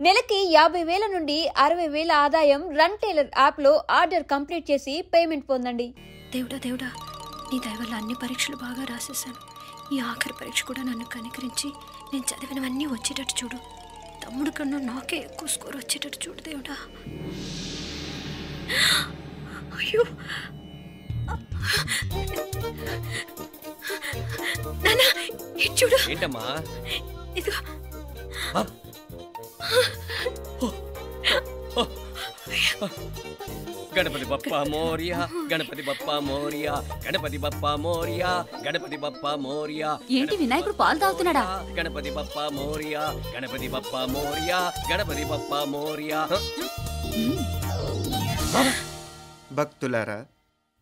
నెలకి 50,000 నుండి 60,000 ఆదాయం రన్ టైలర్ యాప్లో ఆర్డర్ కంప్లీట్ చేసి పేమెంట్ పొందండి. దేవుడా నీ దయ వల్ల అన్ని పరీక్షలు బాగా రాసేసాను. ఈ ఆఖరి పరీక్ష కూడా నన్ను కనికరించి నేను చదివినవన్నీ వచ్చేటట్టు చూడు. తమ్ముడు కన్నా నాకే ఎక్కువ స్కోర్ వచ్చేటట్టు చూడు దేవుడా. అయ్యో నాన్న ఇది చూడు. ఏంటమ్మా? ఇదిగో. గణపతి బప్పా మోరియా, గణపతి బప్పా మోరియా, గణపతి బప్పా మోరియా, గణపతి బప్పా మోరియా. ఏంటి వినాయకుడు పాలు తాగుతున్నాడా? గణపతి బప్పా మోరియా, గణపతి బప్పా మోరియా, గణపతి బప్పా మోరియా. భక్తులారా,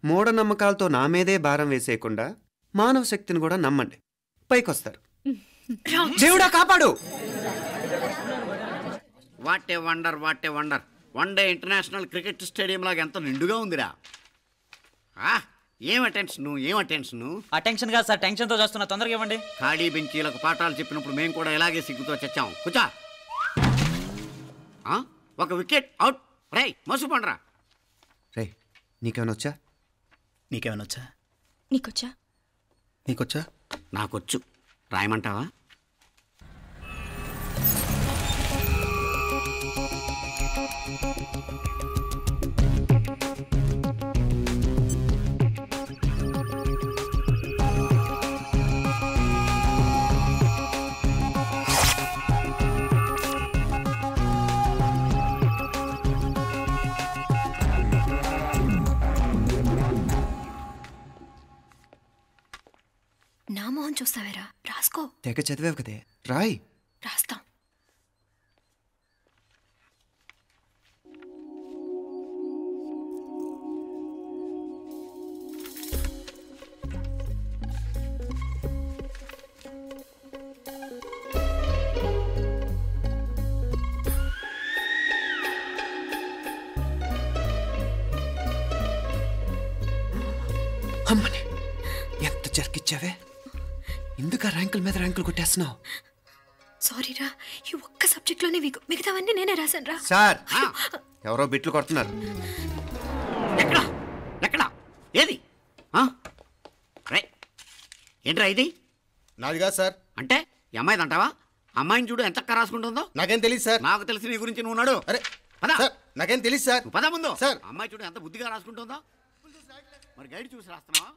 మూఢనమ్మకాలతో నా మీదే భారం వేసేయకుండా మానవ శక్తిని కూడా నమ్మండి, పైకొస్తారు. దేవుడా కాపాడు. What a wonder, what a wonder. One day international cricket stadium లాగా ఎంత నిండుగా ఉందిరా. ఏం అటెన్షను. అటెన్షన్ కాదు సార్, టెన్షన్తో చేస్తున్నా, తొందరగా ఇవ్వండి. ఖాళీ బెంచీలకు పాఠాలు చెప్పినప్పుడు మేము కూడా ఇలాగే సిగ్గుతో చచ్చాం. కూర్చో. ఒక వికెట్ అవుట్. రై మసు పండరా. రే నీకేమైనా వచ్చా? నీకేమైనా వచ్చా? నీకొచ్చా? నాకొచ్చు. రాయమంటావా? నా మొహం చూస్తావేరా, రాసుకో. తెగ చదివావు కదే, రాయ్. రాస్తాం. అమ్మని ఎంత జరికిచ్చావే. ఎందుకు ర్యాంకుల మీద ర్యాంకులు కొట్టేస్తున్నావు? సారీరా, ఈ ఒక్క సబ్జెక్ట్లోనే మిగతావన్నీ నేనే రాశాను రా. సార్, ఎవరో బిట్లు కొడుతున్నారు. ఎక్కడా ఏది? ఏంట్రా ఇది? నాది కాదు సార్. అంటే ఈ అమ్మాయిది అంటావా? అమ్మాయిని చూడు ఎంత రాసుకుంటుందో. నాకేం తెలియదు సార్. నాకు తెలిసి నీ గురించి నువ్వు నాడు. అరే సార్, నాకేం తెలియదు సార్. పద ముందు. సార్, అమ్మాయి చూడు ఎంత బుద్ధిగా రాసుకుంటుందో. మరి గైడ్ చూసి రాస్తున్నావా?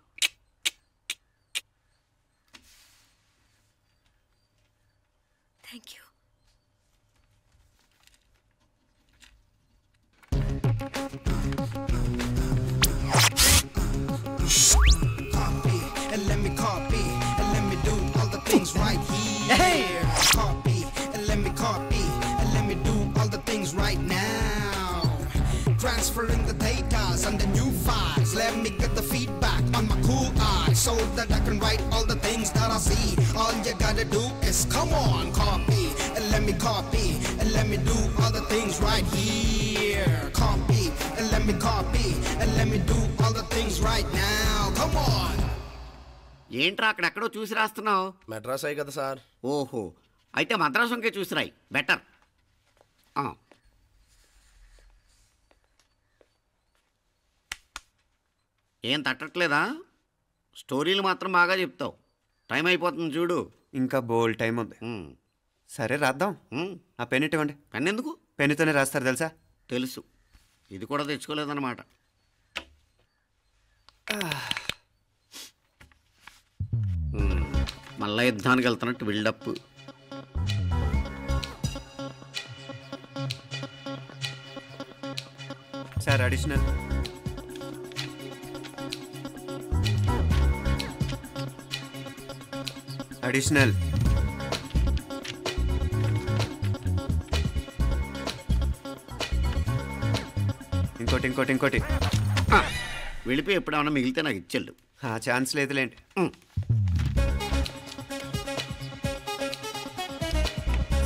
Thank you. And let me copy, and let me do all the things right here. Copy, and let me copy, and let me do all the things right now. Transferring the data and the new files. Let me get the feedback on my cool eyes so that I can write all the things that I see. All you gotta do is come on, copy, and let me copy, and let me do all the things right here. Copy, and let me copy, and let me do all the things right now. Come on. ఏంట్రా అక్కడెక్కడో చూసి రాస్తున్నావు? మెడ్రాస్ అయ్యి కదా sir. ఓహో, అయితే మద్రాసు వంకే చూసి రాయి, better. ఏం తట్టట్లేదా? స్టోరీలు మాత్రం బాగా చెప్తావు. టైం అయిపోతుంది చూడు. ఇంకా బోల్ టైం ఉంది. సరే రాద్దాం. ఆ పెన్ ఇవ్వండి. పెన్ ఎందుకు? పెన్నుతోనే రాస్తారు తెలుసా? తెలుసు. ఇది కూడా తెచ్చుకోలేదన్నమాట. మళ్ళా యుద్ధానికి వెళ్తున్నట్టు బిల్డప్. Sir additional. అడిషనల్. ఇంకోటి ఇంకోటి ఇంకోటి. వెళ్ళిపోయి ఎప్పుడేమన్నా మిగిలితే నాకు ఇచ్చేళ్ళు. ఆ ఛాన్స్ లేదులేండి.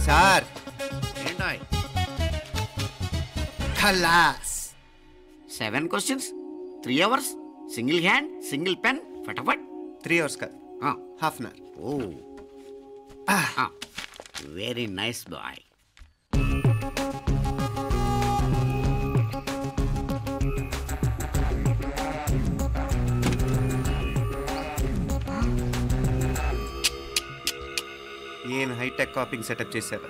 సార్ ఏంటాయ్? ఖలాస్. 7 questions, 3 hours, single hand, single pen, ఫటాఫట్. 3 hours కాదు, half an hour. Oh, very nice boy. Copying setup చేశారు.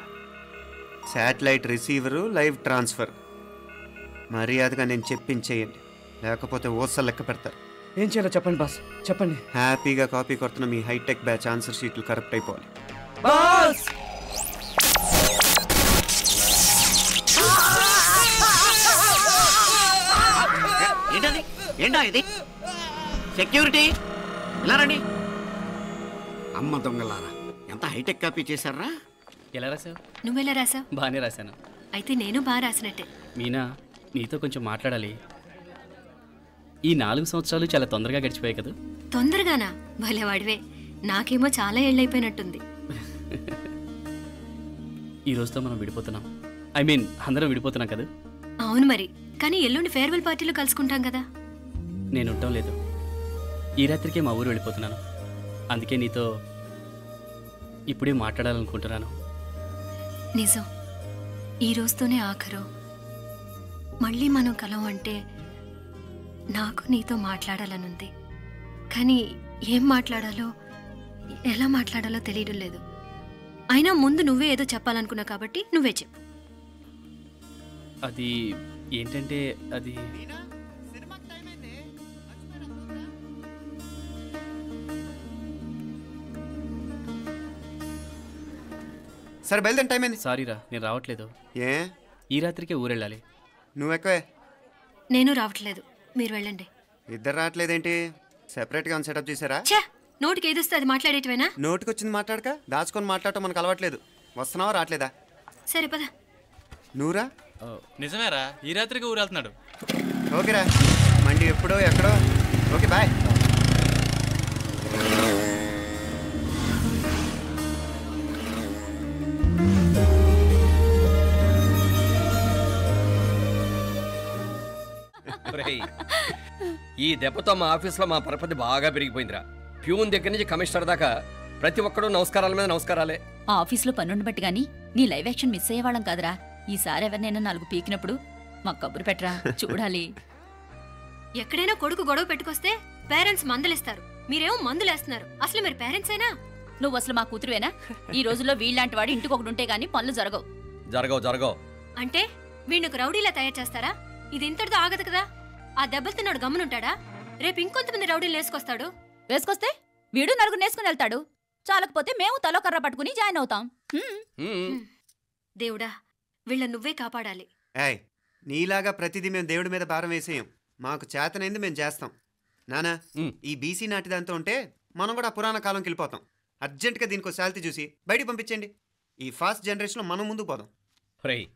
Satellite receiver, live transfer. మర్యాదగా నేను చెప్పించేయండి, లేకపోతే ఓసలు లెక్క పెడతారు. ఏం చేయాలో చెప్పండి బాస్, చెప్పండి. హ్యాపీగా కాపీ కొడుతున్న మీ హైటెక్ బ్యాచ్ ఆన్సర్ షీట్లు కరెక్ట్ అయిపోవాలి. బాస్ ఏంటది? ఏంటా ఇది? సెక్యూరిటీ ఇలా రండి. అమ్మ దొంగలారా, ఎంత హైటెక్ కాపీ చేశారా? ఎలా రాసావు? నువ్వెలా రాసావు? బాగానే రాశాను. అయితే నేను బాగా రాసినట్టే. మీనా, నీతో కొంచెం మాట్లాడాలి. ఈ 4 సంవత్సరాలు చాలా తొందరగా గడిచిపోయాయి కదా. తొందరగానా? భలేవాడివే. నాకేమో చాలా ఏళ్ళైపోయినట్టుంది. ఈ రోజుతో మనం విడిపోతున్నాం. ఐ మీన్ అందరం విడిపోతున్నాం కదా. అవును మరి, కానీ ఎల్లుండి ఫేర్వెల్ పార్టీలో కలుసుకుంటాం కదా. నేను ఉండటం లేదు. ఈ రాత్రికే మా ఊరు వెళ్ళిపోతున్నాను. అందుకే నీతో ఇప్పుడే మాట్లాడాలనుకుంటున్నాను. నిజం, ఈ రోజుతోనే ఆఖరు. మళ్ళీ మనం కలం అంటే నాకు నీతో మాట్లాడాలనుంది. కానీ ఏం మాట్లాడాలో, ఎలా మాట్లాడాలో తెలియడం లేదు. అయినా ముందు నువ్వే ఏదో చెప్పాలనుకున్నావు కాబట్టి నువ్వే చెప్పు. అది ఏంటంటే అది సరే బయలుదేరి, టైం అయింది. సారీరా, నేను రావట్లేదు. ఏ? ఈ రాత్రికే ఊరెళ్ళాలి. నువ్వు ఎక్కువే. నేను రావట్లేదు, మీరు వెళ్ళండి. ఇద్దరు రావట్లేదేంటి? సెపరేట్గా సెటప్ చేశారా? ఛే, నోటికి ఏదొస్తే అది మాట్లాడేటివేనా? నోటికి వచ్చింది మాట్లాడక దాచుకొని మాట్లాడటం మనకు అలవాట్లేదు. వస్తున్నావా రావట్లేదా? సరే పద. నువ్వురా. నిజమేరా, ఈ రాత్రికి ఊరు వెళ్తున్నాడు. ఓకేరా, మండి ఎప్పుడో ఎక్కడో. Okay bye. ఈ దెబ్బతో మా ఆఫీస్లో మా పరపతి బాగా పెరిగిపోయిందిరా. ప్యూన్ దగ్గర నుంచి కమిషనర్ దాకా ప్రతి ఒక్కడు నమస్కారాల మీద నమస్కారాలే. ఆ ఆఫీస్లో పనుండి బట్టి గాని నీ లైవ్ యాక్షన్ మిస్ అయ్యేవాళ్ళం కాదురా. ఈసారి ఎవరినైనా 4 పీకినప్పుడు మాకు కబురు పెట్టరా, చూడాలి. ఎక్కడైనా కొడుకు గొడవ పెట్టుకొస్తే పేరెంట్స్ మందులిస్తారు, మీరేమో మందులేస్తున్నారు. అసలు మీరు పేరెంట్సేనా? నువ్వు అసలు మా కూతురువేనా? ఈ రోజుల్లో వీళ్ళలాంటి వాడు ఇంటికి ఒకటి ఉంటే గానీ పనులు జరగవు. జరగవు. అంటే వీణ్ణకు రౌడీలా తయారు చేస్తారా? ఇది ఇంతటితో ఆగదు కదా. ఆ దెబ్బలు తిన్నాడు గమ్మునుంటాడా? రేపు ఇంకొంతమంది రౌడీలు వేసుకొస్తాడు. వేసుకొస్తే వీడు నలుగురు నేసుకుని వెళ్తాడు. చాలకపోతే మేము తలో కర్ర పట్టుకుని జాయిన్ అవుతాం. దేవుడా, వీళ్ళ నువ్వే కాపాడాలి. ఏయ్, నీలాగా ప్రతిదీ మేము దేవుడి మీద భారం వేసేయం. మాకు చేతనైంది మేము చేస్తాం. నానా, ఈ బీసీ నాటిదంతా ఉంటే మనం కూడా పురాణ కాలంకి వెళ్ళిపోతాం. అర్జెంటుగా దీనికి శాలిటీ చూసి బయటికి పంపించండి. ఈ ఫాస్ట్ జనరేషన్లో మనం ముందుకు పోదాం. రేయ్,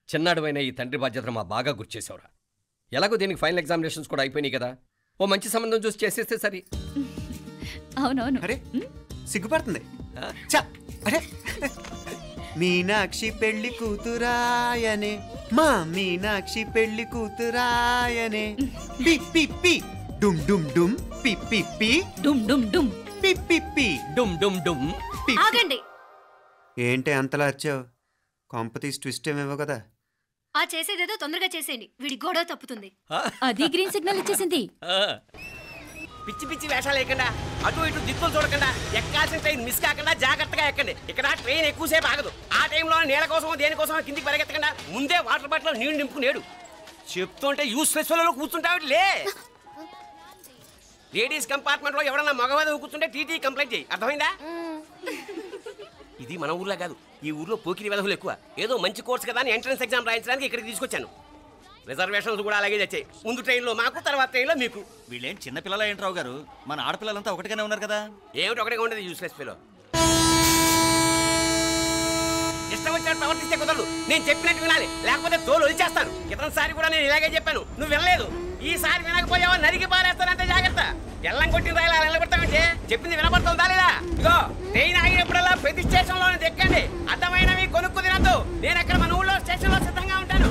చిన్నాడువైన ఈ తండ్రి బాధ్యతను మా బాగా గుర్చేసావురా. ఎలాగో దీనికి ఫైనల్ ఎగ్జామినేషన్స్ కూడా అయిపోయినాయి కదా. ఓ మంచి సంబంధం చూసి చేసేస్తే సరి. అవునవును. అరే సిగ్గుపడుతుంది. అరే, మీనాక్షి పెళ్లి కూతురాయనే, మా మీనాక్షి పెళ్లి కూతురాయనే. పి పి పి డుమ్ డుమ్ డుమ్ పి పి పి డుమ్ డుమ్ డుమ్ పి పి పి డుమ్ డుమ్ డుమ్. ఆగండి. ఏంటి అంతలా వచ్చావు? కాంపతీస్ ట్విస్ట్ ఏమేవో కదా. ఆ చేసేదేదో తొందరగా చేసేయండి, వీడి గొడవ తప్పుతుంది. అది గ్రీన్ సిగ్నల్ ఇచ్చేసింది. పిచ్చి పిచ్చి వేషాలు లేకుండా, అటు ఇటు దిక్కులు చూడకుండా, ఎక్కాల్సిన ట్రైన్ మిస్ కాకుండా జాగ్రత్తగా ఎక్కండి. ఇక్కడ ట్రైన్ ఎక్కువసేపు ఆగదు. ఆ టైంలో నీళ్ళ కోసం దేనికోసం కిందికి పరిగెత్తకుండా ముందే వాటర్ బాటిల్ నీళ్లు నింపుకునేడు. చెప్తుంటే యూస్లెస్ లో కూర్చుంటావు. లే, లేడీస్ కంపార్ట్మెంట్ లో ఎవరన్నా మగవాదం కూర్చుంటే టీటీ కంప్లైంట్ చేయి. అర్థమైందా? ఇది మన ఊర్లో కాదు, ఈ ఊర్లో పోకిరి వెధవులు ఎక్కువ. ఏదో మంచి కోర్సు కదా అని ఎంట్రన్స్ ఎగ్జామ్ రాయించడానికి ఇక్కడికి తీసుకొచ్చాను. రిజర్వేషన్స్ కూడా అలాగే వచ్చాయి. ముందు ట్రైన్లో మాకు, తర్వాత ట్రైన్లో మీకు. వీళ్ళేం చిన్నపిల్లల ఏంట్రావు గారు? మన ఆడపిల్లలంతా ఒకటిగానే ఉన్నారు కదా. ఏమిటి ఒకటిగా ఉండదు యూస్లెస్ ఫెలో. ఇష్టం వచ్చినట్టు ప్రవర్తిస్తే కుదరదు. నేను చెప్పినట్టు వినాలి, లేకపోతే తోలు వదిలేస్తాను. ఇతనిసారి కూడా నేను ఇలాగే చెప్పాను, నువ్వు వినలేదు. ఈసారి వినకపోయావా నరికి పారేస్తానంటే జాగ్రత్త. ఎల్లం కొట్టిన రాయలు అలా నిలబడతామంటే చెప్పింది వినపడుతుందా లేదా? ఇగో ట్రైన్ ఆగినప్పుడల్లా ప్రతి స్టేషన్ లో ఎక్కండి. అర్థమైనవి కొనుక్కు తినద్దు. నేను అక్కడ మన ఊళ్ళో స్టేషన్ లో సిద్ధంగా ఉంటాను.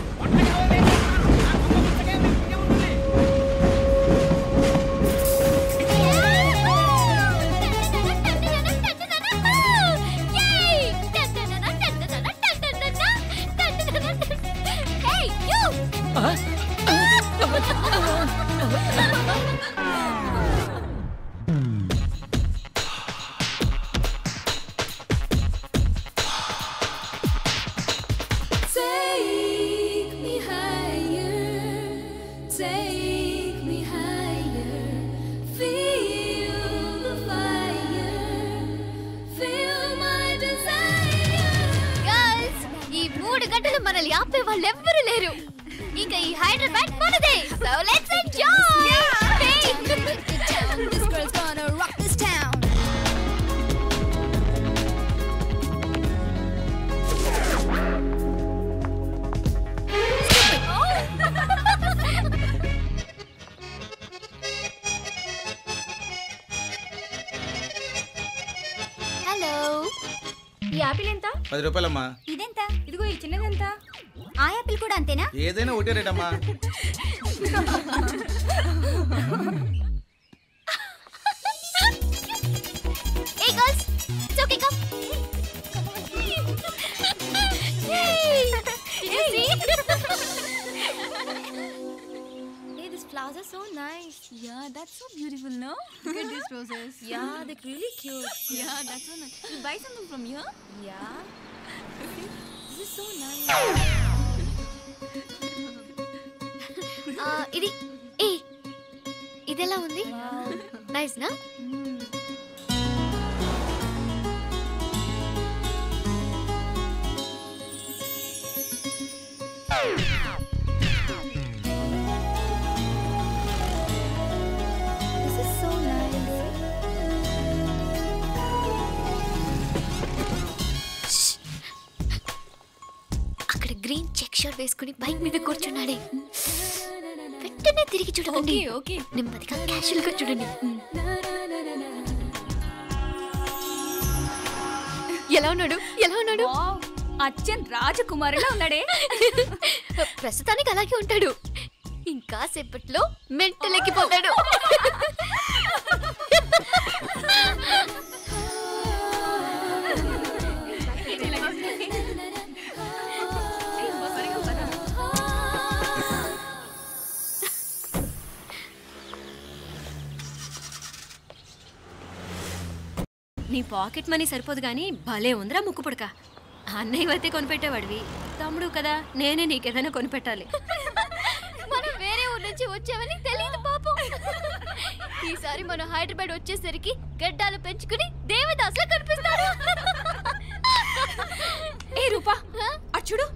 ఆటలు మనల్ని ఆపే వాళ్ళు ఎవ్వరు లేరు. ఇంకా ఈ హైదరాబాద్ మనదే. So let's enjoy. This girl's gonna rock this town. Hello, ఈ యాపిల్ ఎంత? 10 రూపాయలమ్మా. ఇదెంత? ఇదిగో ఈ చిన్నది ఎంత? ఆ యాపిల్ కూడా అంతేనా? ఏదైనా ఒకటే రేట్ అమ్మా. Hey girls, it's okay, come. Yay! You see? Hey, these flowers are so nice. Yeah, that's so beautiful, no? Look at these roses. Yeah, they're really cute. Yeah, that's so nice. You buy something from here? Yeah. This is so nice. ఇది ఏ ఇదెలా ఉంది? Nice నా? This is so nice. అక్కడ green check shirt వేసుకుని bike మీద కూర్చున్నాడే. వెంటనే తిరిగి చూడకండి. ఓకే నెమ్మదిగా క్యాషువల్ గా చూడండి. ఎలా ఉన్నాడు? ఎలా ఉన్నాడు? అచ్చన్ రాజకుమారిలా ఉన్నాడే. ప్రస్తుతానికి అలాగే ఉంటాడు. ఇంకా సేపట్లో మెంటల్ ఎక్కిపోతాడు. నీ పాకెట్ మనీ సరిపోదు కానీ భలే ఉందిరా ముక్కు పుడక. అన్నయ్య అయితే కొనిపెట్టేవాడివి, తమ్ముడు కదా నేనే నీకేదైనా కొనిపెట్టాలి. మనం వేరే ఊరు నుంచి వచ్చామని తెలియదు పాపం. ఈసారి మనం హైదరాబాద్ వచ్చేసరికి గడ్డాలు పెంచుకుని దేవదాసులా కనిపిస్తాడు. ఏ రూపా అచ్చుడు.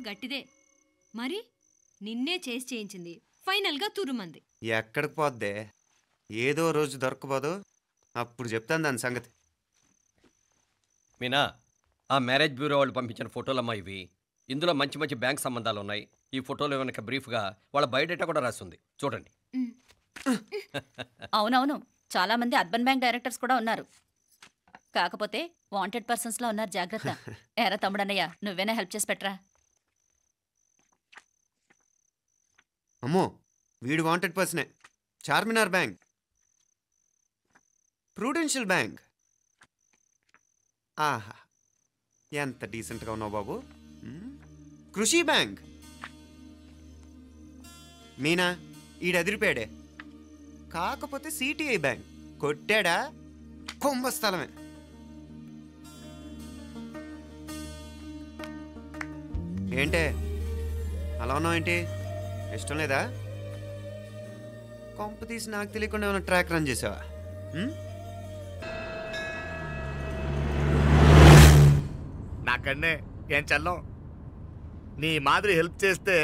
గట్టిదే మరి నిన్నే చేసి చేయించింది. ఫైనల్ గా తురుమంది. ఎక్కడికి పోద్దే? ఏదో రోజు దొరకబోదు, అప్పుడు చెప్తాను దాని సంగతి. మీనా, ఆ మ్యారేజ్ బ్యూరో వాళ్ళు పంపించిన ఫోటోలమ్మా ఇవి. ఇందులో మంచి మంచి బ్యాంక్ సంబంధాలు ఉన్నాయి. ఈ ఫోటోలో వెనక బ్రీఫ్గా వాళ్ళ బయోడేటా కూడా రాస్తుంది, చూడండి. అవునవును, చాలా మంది అర్బన్ బ్యాంక్ డైరెక్టర్స్ కూడా ఉన్నారు. కాకపోతే వాంటెడ్ పర్సన్స్ లా ఉన్నారు, జాగ్రత్త. ఎరా తమ్ముడన్నయ్య, నువ్వేనా హెల్ప్ చేసి పెట్టరా? అమ్మో, వీడు వాంటెడ్ పర్సనే. Charminar bank, prudential bank. ఆహా, ఎంత డీసెంట్గా ఉన్నావు బాబు. కృషి బ్యాంక్. మీనా, ఈడు ఎదిరిపోయాడే. కాకపోతే సిటిఐ బ్యాంక్ కొట్టాడా కుంభస్థలమే. ఏంటే అలా ఉన్నావు? ఏంటి ఇష్టం లేదా? కొంప తీసి నాకు తెలియకుండా ఏమైనా ట్రాక్ రన్ చేసావా? నాకన్నే ఏం చల్లం, నీ మాదిరి హెల్ప్ చేస్తే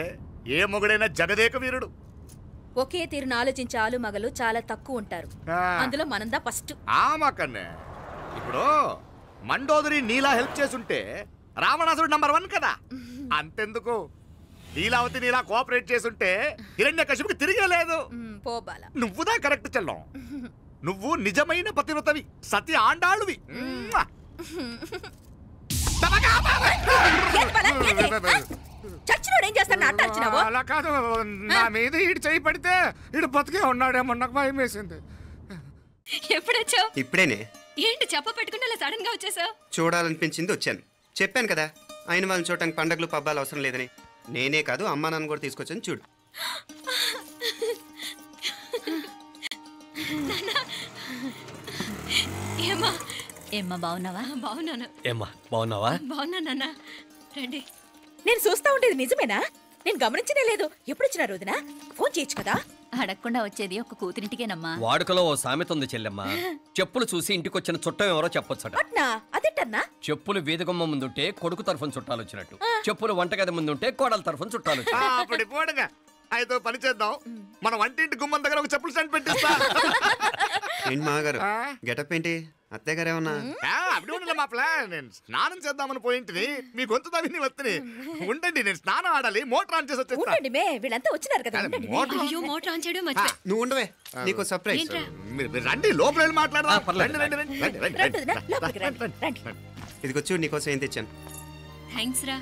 ఏ మొగుడైనా జగదేక వీరుడు. ఒకే తీరును ఆలోచించే ఆలు మగలు చాలా తక్కువ ఉంటారు. అందులో మనందా ఫస్ట్. మాకన్నే ఇప్పుడు మండోదరి నీలా హెల్ప్ చేసుంటే రావణాసుడు నంబర్ 1 కదా. అంతెందుకు, లీలావతి నీలా కోఆపరేట్ చేసుంటే హిరణ్యకశిపుకి తిరిగే లేదు. నువ్వుదా కరెక్ట్ చెల్లం. నువ్వు నిజమైన పతివ్రతవి, సతి ఆండాళ్ళువి. చచ్చినోడు ఏం చేస్తాడు? అలా కాదు, నా మీద ఈడు చేయి పడితే ఈడు బతికే ఉన్నాడేమో నాకు భయం వేసింది. ఎప్పుడొచ్చావు? ఇప్పుడేనే. ఏంటి చెప్ప పెట్టుకుంటే అలా సడన్ గా వచ్చేసావు? చూడాలనిపించింది వచ్చాను. చెప్పాను కదా, ఆయన వాళ్ళని చూడటానికి పండగలు పబ్బాలు అవసరం లేదని. నేనే కాదు, అమ్మా నాన్న కూడా తీసుకొచ్చాను. చూడు. ఏమ్మా ఏమ్మా బాగున్నావా? బాగున్నాను. ఏమ్మా బాగున్నావా? బాగున్నానన్నా. రండి. నేను చూస్తా ఉండేది నిజమేనా? నేను గమనించనే లేదు. ఎప్పుడొచ్చినా రోజున ఫోన్ చేయొచ్చు కదా. అడగకుండా వచ్చేది ఒక కూతురింటికేనమ్మా. వాడుకలో ఓ సామెత ఉంది చెల్లెమ్మ. చెప్పులు చూసి ఇంటికొచ్చిన చుట్టం ఎవరో చెప్పొచ్చట. అట్నా? అదేంటన్నా? చెప్పులు వీధగుమ్మ ముందుంటే కొడుకు తరఫున చుట్టాలు వచ్చినట్టు, చెప్పులు వంటగది ముందుంటే కోడల తరఫున చుట్టాలు వచ్చినట్టు. అయితే పని చేద్దాం, మన వంటింటి గుమ్మం దగ్గర ఒక చెప్పులు స్టాండ్ పెట్టిస్తా. ఏంటి మాగారు గెటప్ ఏంటి? అత్తయ్య గారు ఏమన్నా? అప్పుడు ఉండలే మా ప్లాన్. నేను స్నానం చేద్దామని పోయింటిని, మీ గొంతు తవ్వి వస్తుంది. ఉండండి, నేను స్నానం ఆడాలి, మోటార్ ఆన్ చేసి వచ్చేస్తా. ఉండండి మే, వీళ్ళంతా వచ్చినారు కదా. ఉండండి మే. అయ్యో మోటార్ ఆన్ చేయడం మర్చిపోయా. నువ్వు ఉండవే, నీకు సర్ప్రైజ్. ఏంట్రా? మీరు రండి, లోపల వెళ్ళి మాట్లాడదాం. రండి రండి రండి రండి రండి రండి వదినా, లోపలికి రండి, రండి. ఇదిగో చూడు, నీకోసం ఏం తెచ్చాను. థ్యాంక్స్ రా.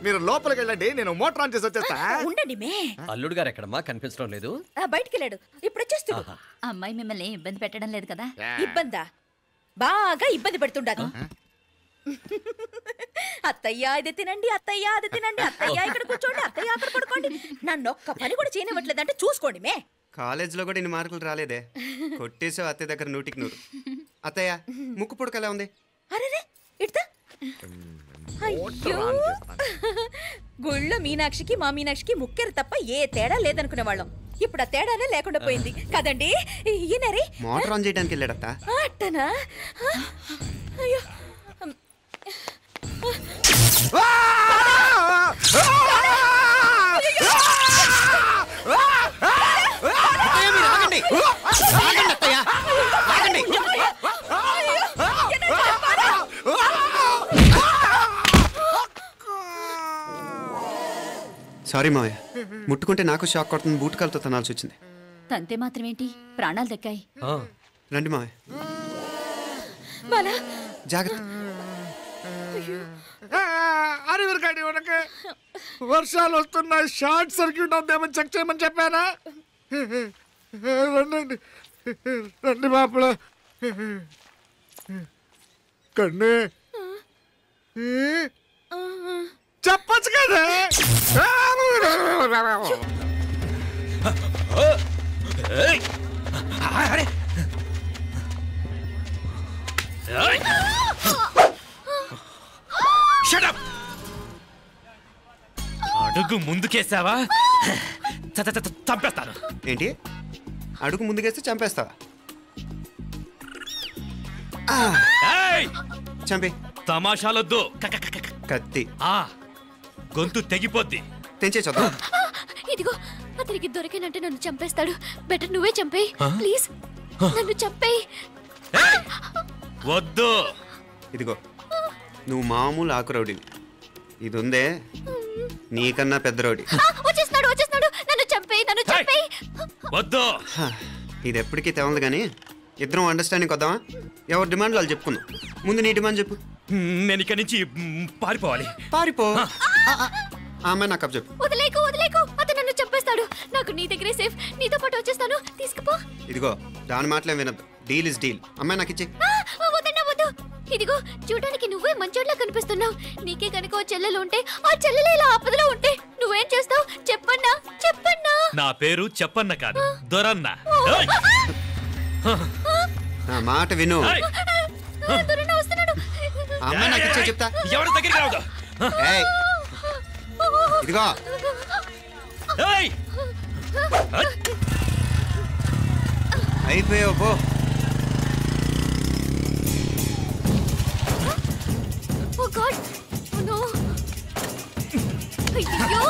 మీరు లోపలికి వెళ్ళండి, నేను మోటార్ ఆన్ చేసి వచ్చేస్తా. ఉండండి మే. అల్లుడు గారు ఎక్కడమ్మా? కనిపించడం లేదు. బయటికి వెళ్ళాడు, ఇప్పుడు వచ్చేస్తాడు. అమ్మాయి మిమ్మల్ని ఏం ఇబ్బంది పెట్టడం లేదు కదా? ఇబ్బందా? బాగా ఇబ్బంది పెడుతుండదు. అత్తయ్య ఇది తినండి, అత్తయ్య అది తినండి, అత్తయ్య ఇక్కడ కూర్చోండి, అత్తయ్య అక్కడ పడుకోండి. నన్ను ఒక్క పని కూడా చేయనివ్వట్లేదంటే చూసుకోండి మే. కాలేజీలో కూడా ఇన్ని మార్కులు రాలేదే. కొట్టేసావు అత్తయ్య దగ్గర 100కి 100. అత్తయ్య ముక్కు పుడక ఎలా ఉంది? అరే ఇడతా. అయ్యో, గుళ్ళో మీనాక్షికి మా మీనాక్షికి ముక్కెరు తప్ప ఏ తేడా లేదనుకునే వాళ్ళం. ఇప్పుడు ఆ తేడానే లేకుండా పోయింది కదండి. ఈయనరే మోటార్ ఆన్ చేయడానికి వెళ్ళాడత్త. అట్టనా? అయ్యో, సారీ మావయ్య, ముట్టుకుంటే నాకు షాక్ కొడుతుంది. బూట్ కాలుతో తనాల్సి వచ్చింది. తంతే మాత్రమేంటి, ప్రాణాలు దక్కాయి. రండి మావయ్య, జాగ్రత్త. అరివిరకండి, ఉనకే వర్షాలు వస్తున్నాయి, షార్ట్ సర్క్యూట్ అవుతామని చెక్ చేయమని చెప్పానా? రండి రండి మాపల. కన్నే చెప్పచ్చు కదా. అడుగు ముందుకేసావా చంపేస్తాను. ఏంటి? అడుగు ముందుకేస్తే చంపేస్తావా? చంపే. తమాషాలొద్దు. కత్తి గొంతు తెగిపోద్ది. తెంచే చదువు. ఇదిగో, అతనికి దొరికినంటే నన్ను చంపేస్తాడు. బెటర్ నువ్వే చంపేయి ప్లీజ్. నన్ను చంపేయి. వద్దు. ఇదిగో, నువ్వు మామూలు ఆకు రౌడీవి. ఇది ఉందే నీకన్నా పెద్ద రౌడీ. వచ్చేస్తున్నాడు, నన్ను చంపేయి, నన్ను చంపేయి. వద్దు. ఇది ఎప్పటికీ తెవలదు కానీ ఇద్దరం అండర్స్టాండింగ్ వద్దామా? ఎవరి డిమాండ్ వాళ్ళు చెప్పుకుందాం. ముందు నీ డిమాండ్ చెప్పు. నేను ఇక్కడి నుంచి పారిపోవాలి. పారిపో. ఆ అమ్మాయి నాకు చెప్పు. వదిలేకు, అతను నన్ను చంపేస్తాడు. నాకు నీ దగ్గరే సేఫ్. నీతో పాటు వచ్చేస్తాను, తీసుకుపో. ఇదిగో, దాని మాటలేం వినద్దు. Deal is deal. అమ్మాయి నాకు ఇచ్చే. వద్దు. ఇదిగో, చూడడానికి నువ్వే మంచోట్లా కనిపిస్తున్నావు. నీకే కనుక ఓ చెల్లెలు ఉంటే, ఆ చెల్లెలు ఇలా ఆపదలో ఉంటే నువ్వేం చేస్తావు? చెప్పన్నా. నా పేరు చెప్పన్న కాదు, దొరన్న. నా మాట విను. దొరన్న వస్తున్నాడు. అమ్మాయి నాకు ఇచ్చే చెప్తా. ఎవరి దగ్గరికి రావద్దు. ఇదిగో, అయిపోయావు పో. Oh God! Oh no! అయ్యో!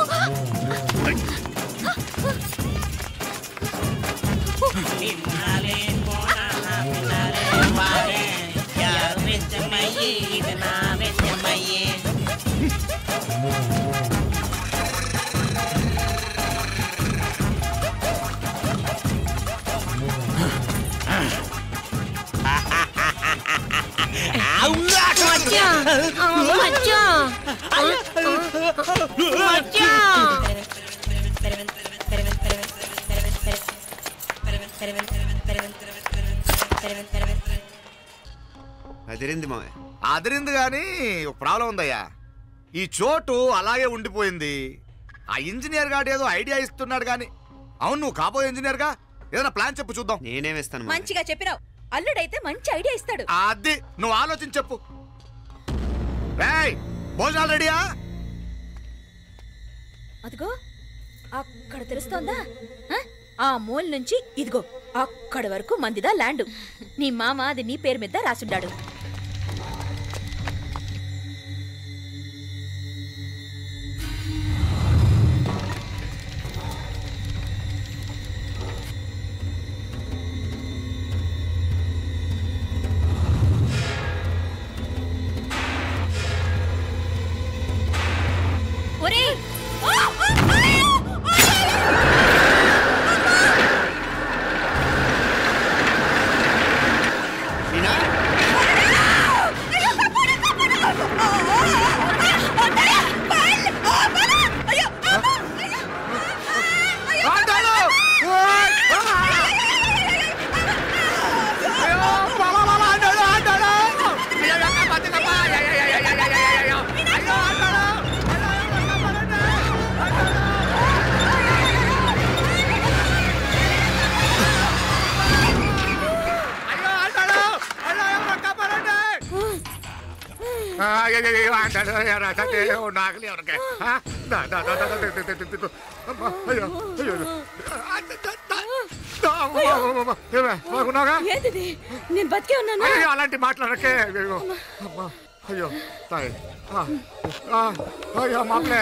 అదిరింది మావయ్య. అదిరింది కానీ ఒక ప్రాబ్లం ఉందయ్యా. ఈ చోటు అలాగే ఉండిపోయింది. ఆ ఇంజనీర్ గాడు ఏదో ఐడియా ఇస్తున్నాడు కానీ. అవును, నువ్వు కాబోయే ఇంజనీర్గా ఏదైనా ప్లాన్ చెప్పు చూద్దాం. నేనేమిస్తాను మంచిగా చెప్పినావు. అల్లుడైతే మంచి ఐడియా ఇస్తాడు. అది నువ్వు ఆలోచించి చెప్పు. భోజనాలు రెడీయా? అదిగో అక్కడ తెలుస్తోందా? ఆ మూల నుంచి ఇదిగో అక్కడి వరకు మందిదా ల్యాండ్. నీ మామ అది నీ పేరు మీద రాసుండాడు. నేను బతికే ఉన్నాను. అలాంటి మాట్లాడకే. అయ్యో తాయి. అయ్యో మామలే,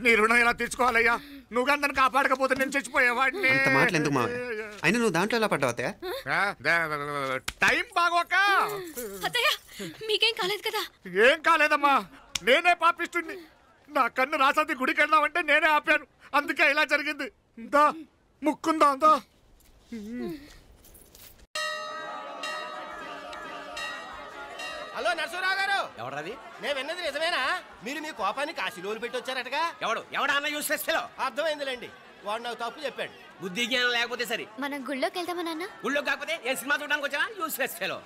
నీ రుణం ఎలా తీర్చుకోవాలయ్యా? నువ్వు అందరిని కాపాడకపోతే నేను చచ్చిపోయేవాడిని. అంత మాటలు ఎందుకు మా? అయినా నువ్వు దాంట్లో ఎలా పడ్డావు? టైం బాగోక. మీకేం కాలేదు కదా? ఏం కాలేదమ్మా, నేనే పాపిస్తుంది. నా కన్ను రాసాది గుడికి వెళ్దామంటే నేనే ఆపాను. అందుకే ఇలా జరిగింది. దా ముక్కుందా అంతా. హలో నరసరావు గారు. ఎవరది? నేను విన్నది నిజమేనా? మీరు మీ కోపాన్ని కాశీలోలు పెట్టి వచ్చారటగా? ఎవడా అన్న యూస్లెస్ ఫెలో? అర్థమైందిలేండి, వాడు నాకు తప్పు చెప్పాడు. బుద్ధి జ్ఞానం లేకపోతే సరే. మనం గుళ్ళోకి వెళ్దామా నాన్న? గుళ్ళో కాకపోతే ఏం సినిమా చూడడానికి వచ్చావా? Useless fellow.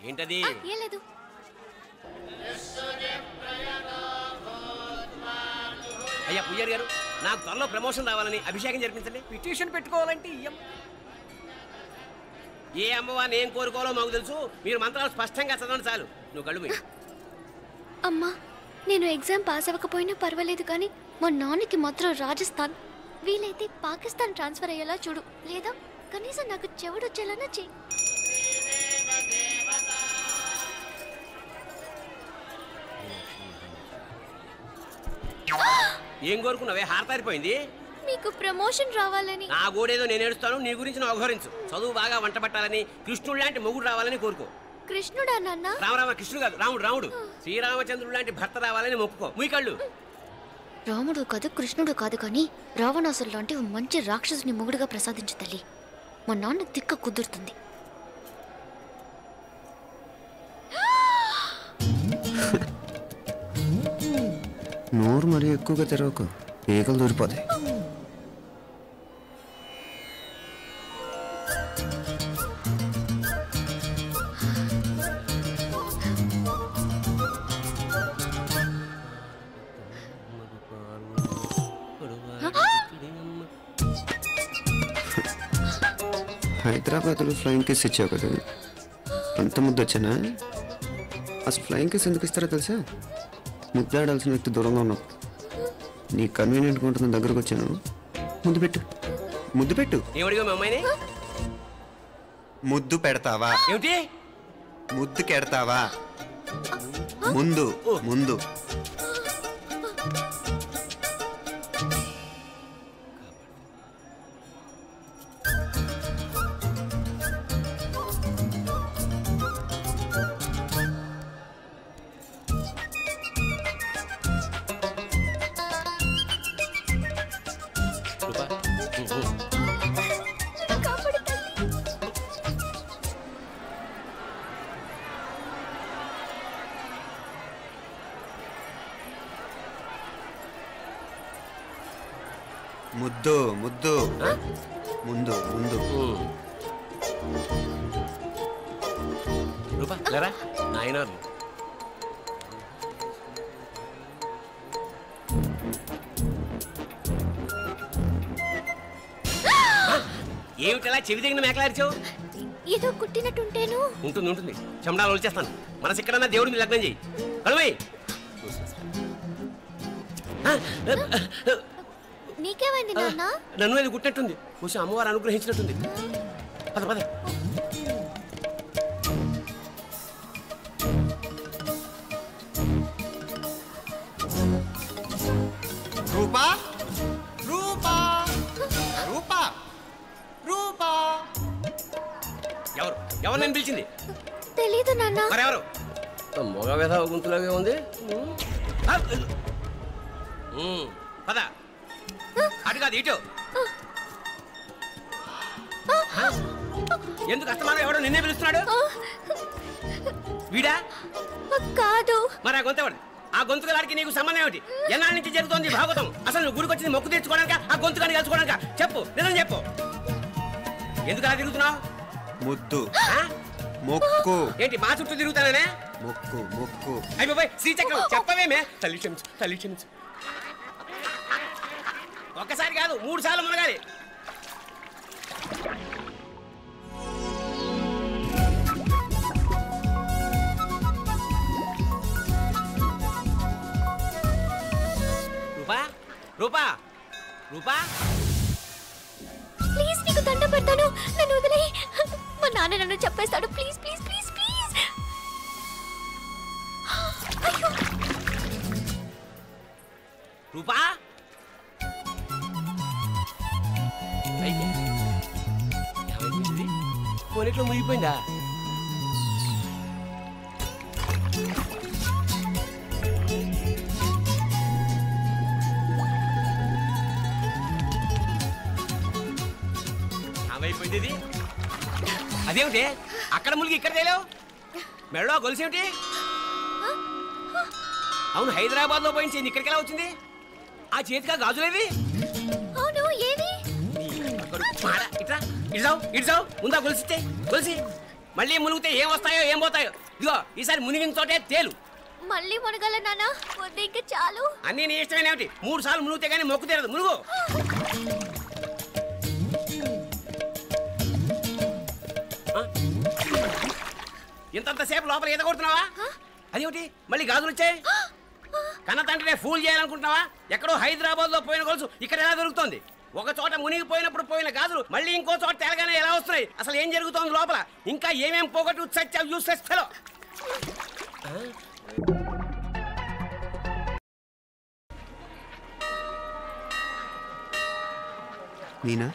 ఏంటది? ఏం లేదు. అయ్యా పుయ్యర్ గారు, నాకు త్వరలో ప్రమోషన్ రావాలని అభిషేకం జరిపించండి. పిటిషన్ పెట్టుకోవాలంటే ఏ అమ్మవారిని ఏం కోరుకోవాలో మాకు తెలుసు. మీరు మంత్రాలు స్పష్టంగా చదవండి చాలు. నువ్వు కళ్ళు పోయి. అమ్మా, నేను ఎగ్జామ్ పాస్ అవ్వకపోయినా పర్వాలేదు, కానీ మా నాన్నకి మాత్రం రాజస్థాన్, వీలైతే పాకిస్తాన్ ట్రాన్స్ఫర్ అయ్యేలా చూడు. లేదా కనీసం నాకు చెవుడొచ్చేలానా చెయ్యి. ఏం కోరుకున్నావే? హారతారిపోయింది. మీకు ప్రమోషన్ రావాలని. నా గోడేదో నేను ఏడుస్తాను, నీ గురించి నువ్వు అఘోరించు. చదువు బాగా వంట పట్టాలని, కృష్ణుడు లాంటి మొగుడు రావాలని కోరుకో. కృష్ణుడా నాన్న? రామరామ కృష్ణుడు కాదు, రాముడు. రాముడు శ్రీరామచంద్రుడు లాంటి భర్త రావాలని మొక్కుకో. మీ కళ్ళు. రాముడు కాదు, కృష్ణుడు కాదు, కానీ రావణాసురు లాంటి మంచి రాక్షసుని మొగుడుగా ప్రసాదించు తల్లి. మా నాన్న తిక్క కుదురుతుంది. నోరు మరీ ఎక్కువగా తెరవకు, ఈకలు దూరిపోతాయి. హైదరాబాద్లో ఫ్లయింగ్ కిస్ ఇచ్చావు కదా, అంత ముద్దు వచ్చానా? అసలు ఫ్లయింగ్ కిస్ ఎందుకు ఇస్తారో తెలుసా? ముద్దాడాల్సిన వ్యక్తి దూరంగా ఉన్నావు. నీ కన్వీనియంట్గా ఉంటుంది, దగ్గరకు వచ్చాను. ముద్దు పెట్టు, ముద్దు పెట్టు. ముద్దు పెడతావా? ఏమిటి? ముద్దు కెడతావా? ముందు ముందు. ముద్దు ముద్దు ముందు ముందు. రూపా లేరా నాయనారు. ఏమిటలా చెవి దిగిన మేకలారిచావు? ఏదో కుట్టినట్టుంటేను. ఉంటుంది ఉంటుంది, చెమడాలు వచ్చేస్తాను. మనసు ఎక్కడన్నా దేవుడి మీద లగ్నం చేయి. కలువై నీకేమైంది నాన్న? నన్ను అది గుట్టినట్టుంది, కొంచెం అమ్మవారు అనుగ్రహించినట్టుంది. పద పద. రూపా రూపా రూపా రూపా. ఎవరు ఎవరు నేను పిలిచింది? తెలీదు నాన్న. మరెవరు? మొగ వేధ గుంతులాగే ఉంది. పద. అటు కాదు ఇటు. ఎందుకు అస్తమానం ఎవడో నిన్నే పిలుస్తున్నాడు? వీడా కాదు. మరి ఆ గొంతు ఆ గొంతుకలాడికి నీకు సంబంధం ఏమిటి? ఎన్నాళ్ళ నుంచి జరుగుతోంది భాగవతం? అసలు నువ్వు గుడికి వచ్చింది మొక్కు తీర్చుకోవడానిక, ఆ గొంతుకాన్ని కలుసుకోవడానిక? చెప్పు, నిజం చెప్పు. ఎందుకు అలా తిరుగుతున్నావు? ముద్దు మొక్కు. ఏంటి మా చుట్టూ తిరుగుతానే? మొక్కు మొక్కు. అయిపోయి శ్రీచక్రం చెప్పవేమే? తల్లి క్షమించు, తల్లి క్షమించు. ఒక్కసారి కాదు 3 సార్లు మునగాలి. రూపా రూపా రూపా, ప్లీజ్ నీకు దండం పెడతాను, నన్ను వదిలేయ్. మా నాన్న నన్ను చెప్పేస్తాడు. Please please please please. అయ్యో రూపా. పోనీట్లో మునిగిపోయిందా? ఏమైపోయింది? అదేమిటి అక్కడ మునిగి ఇక్కడ తేలేవు? మెడలో గొలుసేమిటి? అవును, హైదరాబాద్ లో పోయించింది, ఇక్కడికి ఎలా వచ్చింది? ఆ చేతిగా గాజులేవి? అవును, ఏది? ఇట్రా ఇడ్సావు ఇడ్సావు, ముందా గొలిసితే గొలిసి. మళ్ళీ మునిగితే ఏం వస్తాయో ఏం పోతాయో. ఇదిగో ఈసారి మునిగిన తోటే తేలు. మళ్ళీ మునగల నాన్న, వద్దు ఇంకా చాలు. అన్నీ నీ ఇష్టమేనేమిటి? 3 సార్లు మునిగితే కానీ మొక్కు తీరదు. మునుగు. ఇంతంతసేపు లోపల ఈత కొడుతున్నావా? అదేమిటి మళ్ళీ గాజులు వచ్చాయి? కన్న తండ్రినే ఫూల్ చేయాలనుకుంటున్నావా? ఎక్కడో హైదరాబాద్ లో పోయిన గొలుసు ఇక్కడ ఎలా దొరుకుతుంది? ఒక చోట మునిగిపోయినప్పుడు పోయిన గాజులు మళ్ళీ ఇంకో చోట తేలగానే ఎలా వస్తున్నాయి? అసలు ఏం జరుగుతోంది లోపల? ఇంకా ఏమేం పోగొట్టు చచ్చావు యూస్లెస్ ఫెలో. మీనా,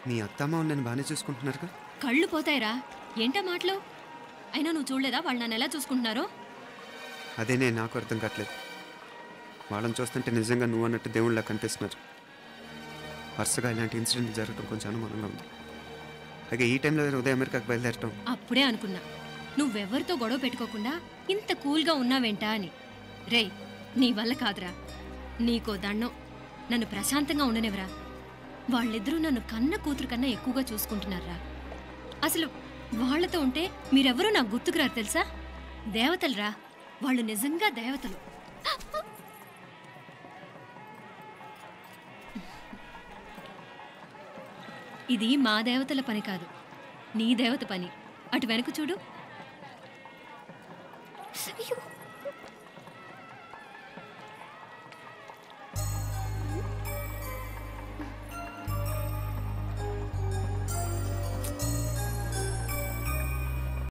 మీ అత్తమ్మ నన్ను బాగానే చూసుకుంటున్నారుగా? కళ్ళు పోతాయిరా, ఏంటా మాటలు? అయినా నువ్వు చూడలేదా వాళ్ళు నన్ను ఎలా చూసుకుంటున్నారో? అదేనే నాకు అర్థం కావట్లేదు. వాళ్ళని చూస్తుంటే నిజంగా నువ్వు అన్నట్టు దేవుళ్ళ కనిపిస్తున్నారు. వరుసగా ఇలాంటి ఇన్సిడెంట్ జరగడం కొంచెం అనుమానంగా ఉంది. అలాగే ఈ టైంలో ఉదయం అమెరికాకు బయలుదేరటం. అప్పుడే అనుకున్నా నువ్వెవరితో గొడవ పెట్టుకోకుండా ఇంత కూల్గా ఉన్నావేంటా అని. రేయ్, నీ వల్ల కాదురా, నీకో దండం. నన్ను ప్రశాంతంగా ఉండనివరా. వాళ్ళిద్దరూ నన్ను కన్న కూతురు కన్నా ఎక్కువగా చూసుకుంటున్నారా. అసలు వాళ్లతో ఉంటే మీరెవరూ నాకు గుర్తుకురారు తెలుసా? దేవతలురా వాళ్ళు, నిజంగా దేవతలు. ఇది మా దేవతల పని కాదు, నీ దేవత పని. అటు వెనక చూడు. అయ్యో